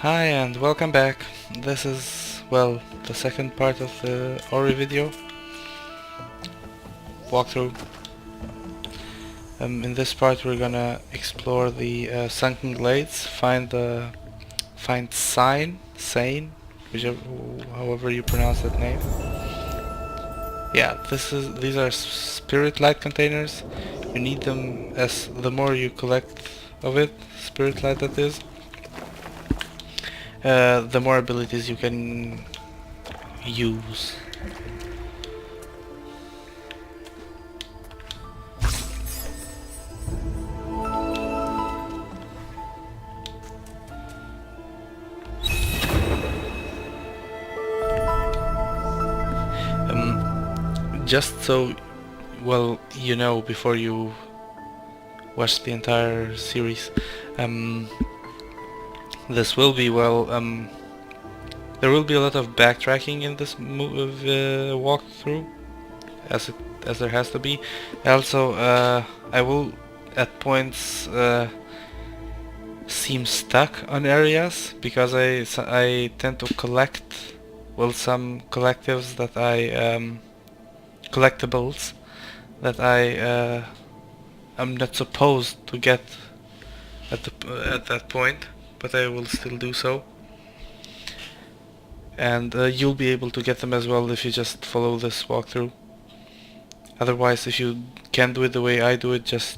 Hi and welcome back. This is, well, the second part of the Ori video walkthrough. In this part we're gonna explore the Sunken Glades, find Sane, whichever, however you pronounce that name. Yeah, these are spirit light containers. You need them as the more you collect of it, spirit light that is, the more abilities you can use. Just so, well, you know, before you watch the entire series, this will be, well, there will be a lot of backtracking in this walkthrough, as there has to be. Also, I will at points seem stuck on areas because I tend to collect, well, some collectives that collectibles that I am not supposed to get at that point, but I will still do so. And you'll be able to get them as well if you just follow this walkthrough. Otherwise, if you can't do it the way I do it, just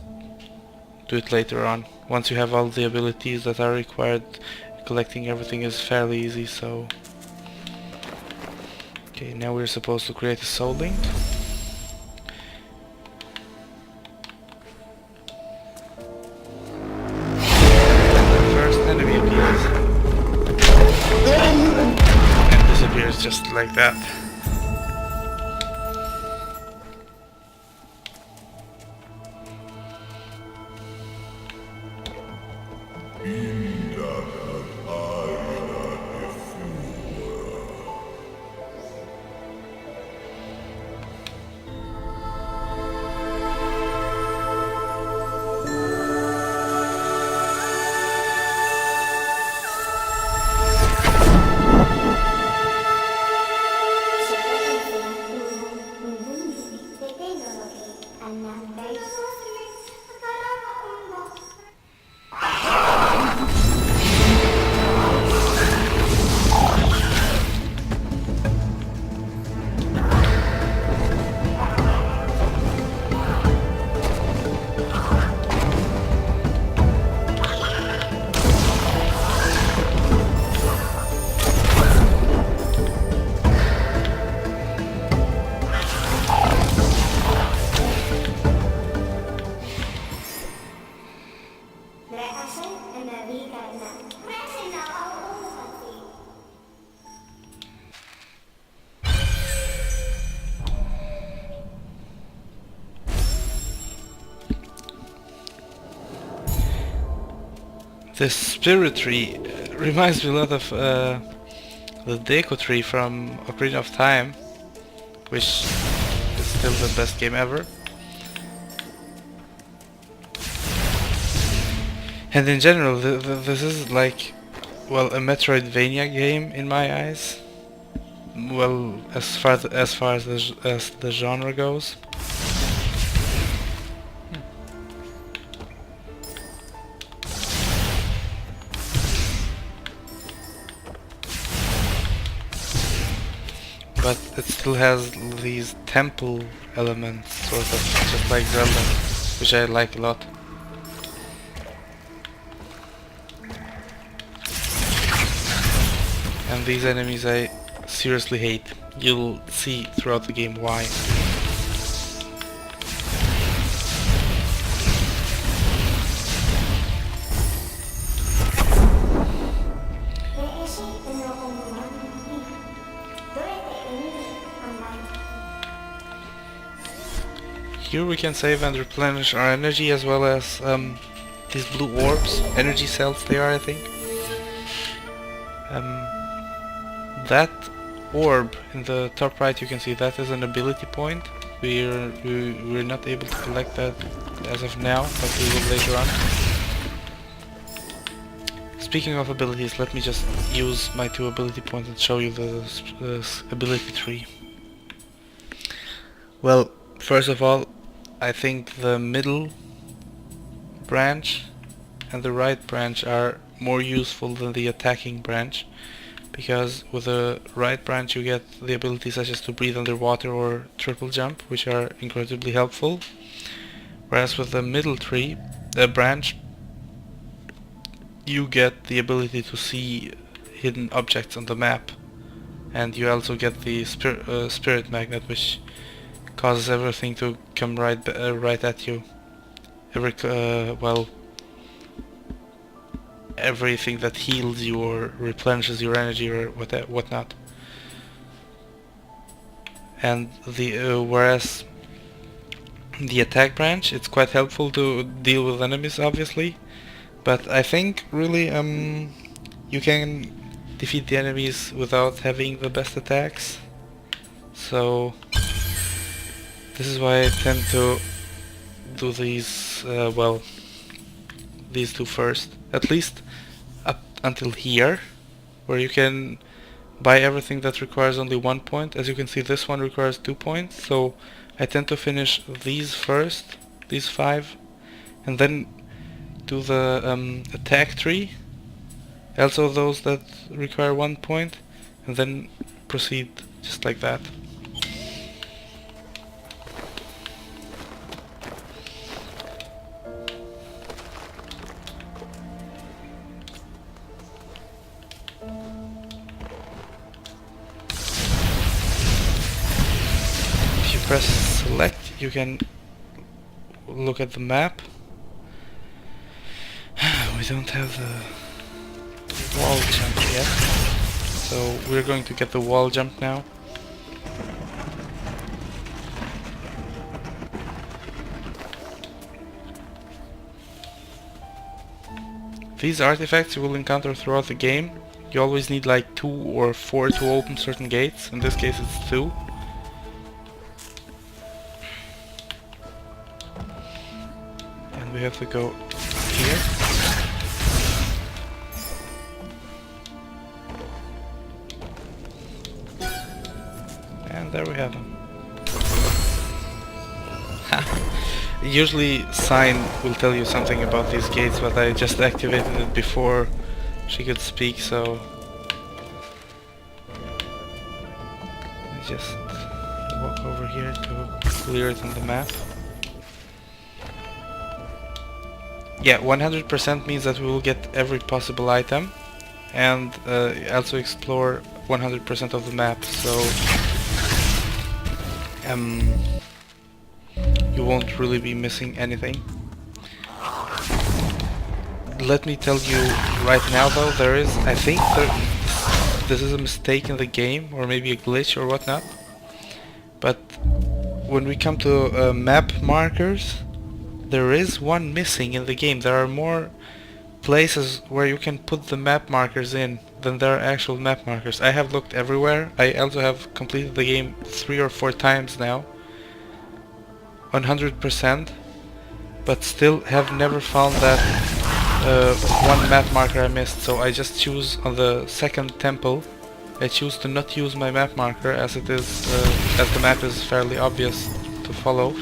do it later on. Once you have all the abilities that are required, collecting everything is fairly easy, so... Okay, now we're supposed to create a soul link. Enemy appears and disappears just like that. This spirit tree reminds me a lot of the Deku tree from Ocarina of Time, which is still the best game ever. And in general, this is like, well, a Metroidvania game in my eyes. Well, as far as the genre goes. But it still has these temple elements, sort of, just like Zelda, which I like a lot. And these enemies I seriously hate. You'll see throughout the game why. Here we can save and replenish our energy, as well as these blue orbs, energy cells they are, I think. That orb in the top right, you can see that is an ability point. We're not able to collect that as of now, but we will later on. speaking of abilities, let me just use my 2 ability points and show you the ability tree. Well, first of all, I think the middle branch and the right branch are more useful than the attacking branch, because with the right branch you get the abilities such as to breathe underwater or triple jump, which are incredibly helpful, whereas with the middle tree, the branch, you get the ability to see hidden objects on the map, and you also get the spirit magnet, which causes everything to come right at you. Everything that heals you or replenishes your energy or whatnot. And whereas the attack branch, it's quite helpful to deal with enemies, obviously, but I think really you can defeat the enemies without having the best attacks. So this is why I tend to do these these 2 first, at least up until here, where you can buy everything that requires only 1 point. As you can see, this one requires 2 points, so I tend to finish these first, these 5, and then do the attack tree, also those that require 1 point, and then proceed just like that. If you press select, you can look at the map. We don't have the wall jump yet, so we're going to get the wall jump now. These artifacts you will encounter throughout the game. You always need like 2 or 4 to open certain gates. In this case it's 2. And we have to go here. And there we have him. Usually Sign will tell you something about these gates, but I just activated it before she could speak, so I just walk over here to clear it on the map. Yeah, 100% means that we will get every possible item, and also explore 100% of the map, so you won't really be missing anything. Let me tell you right now though, I think this is a mistake in the game, or maybe a glitch or whatnot, but when we come to map markers, there is one missing in the game. There are more places where you can put the map markers in than there are actual map markers. I have looked everywhere. I also have completed the game 3 or 4 times now, 100%, but still have never found that one map marker I missed. So I just choose on the second temple, I choose to not use my map marker, as it is as the map is fairly obvious to follow.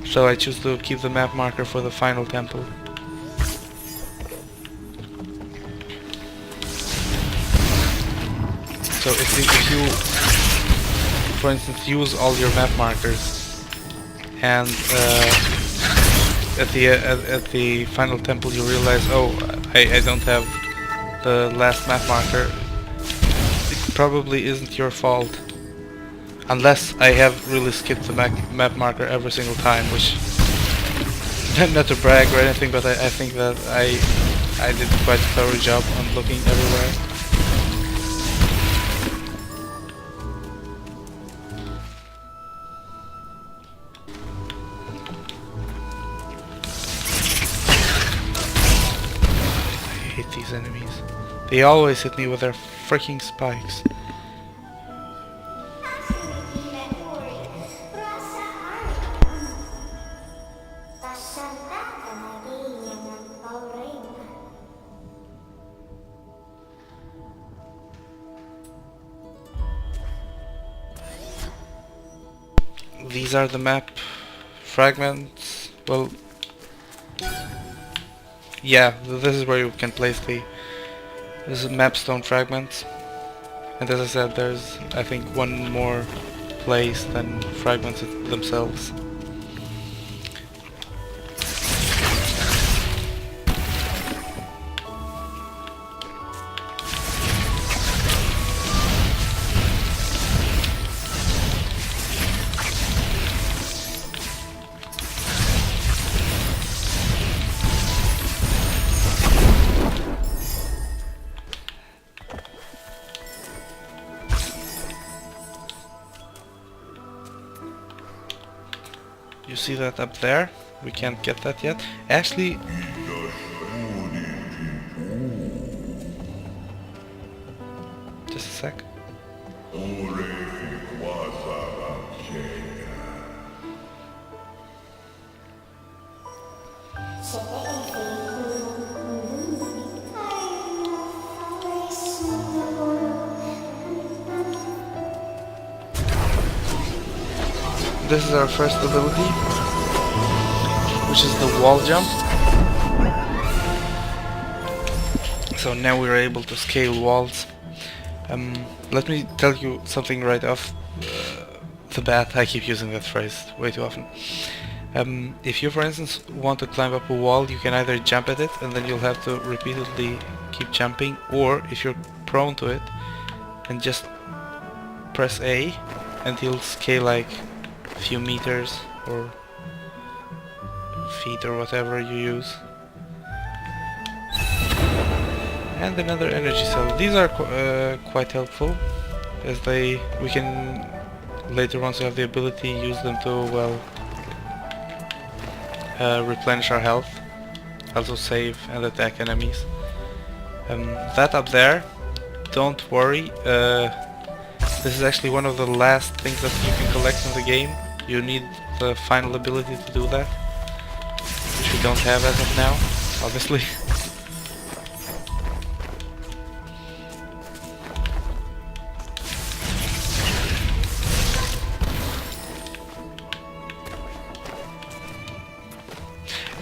So I choose to keep the map marker for the final temple. So if you, for instance, use all your map markers, and at the final temple you realize, oh, I don't have the last map marker, it probably isn't your fault. Unless I have really skipped the map marker every single time, which, not to brag or anything, but I think that I did quite a thorough job on looking everywhere. I hate these enemies. They always hit me with their freaking spikes. these are the map fragments. Well, yeah, this is where you can place this is map stone fragments. And as I said, there's I think one more place than fragments themselves. You see that up there? We can't get that yet. Actually, just a sec. This is our first ability, which is the wall jump. So now we're able to scale walls. Let me tell you something right off the bat. I keep using that phrase way too often. If you, for instance, want to climb up a wall, you can either jump at it and then you'll have to repeatedly keep jumping, or if you're prone to it, and just press A and he'll scale like a few meters or feet or whatever you use. And another energy cell. These are quite helpful, as we can later, once we have the ability, use them to, well, replenish our health, also save and attack enemies. That up there, don't worry, this is actually one of the last things that you can collect in the game. You need the final ability to do that, which we don't have as of now, obviously.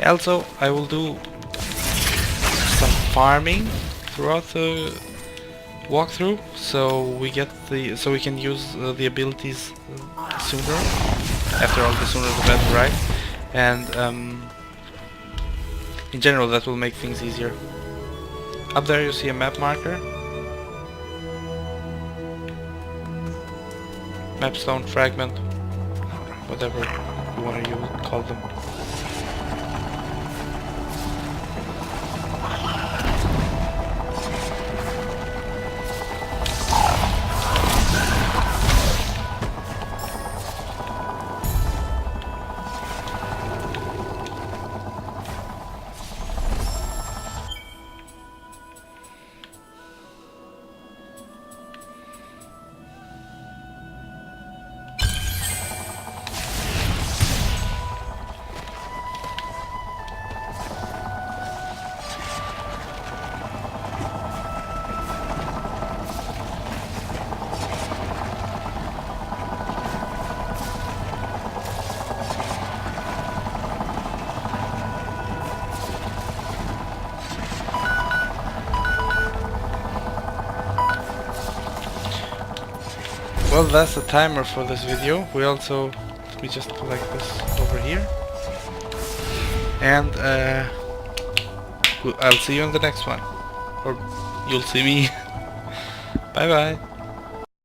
Also, I will do some farming throughout the walkthrough, so we can use the abilities sooner. After all, the sooner the better, right? And in general, that will make things easier. Up there, you see a map marker, map stone fragment, whatever you want to call them. Well, that's the timer for this video. We also, let me just collect this over here. And I'll see you in the next one. Or you'll see me. Bye bye.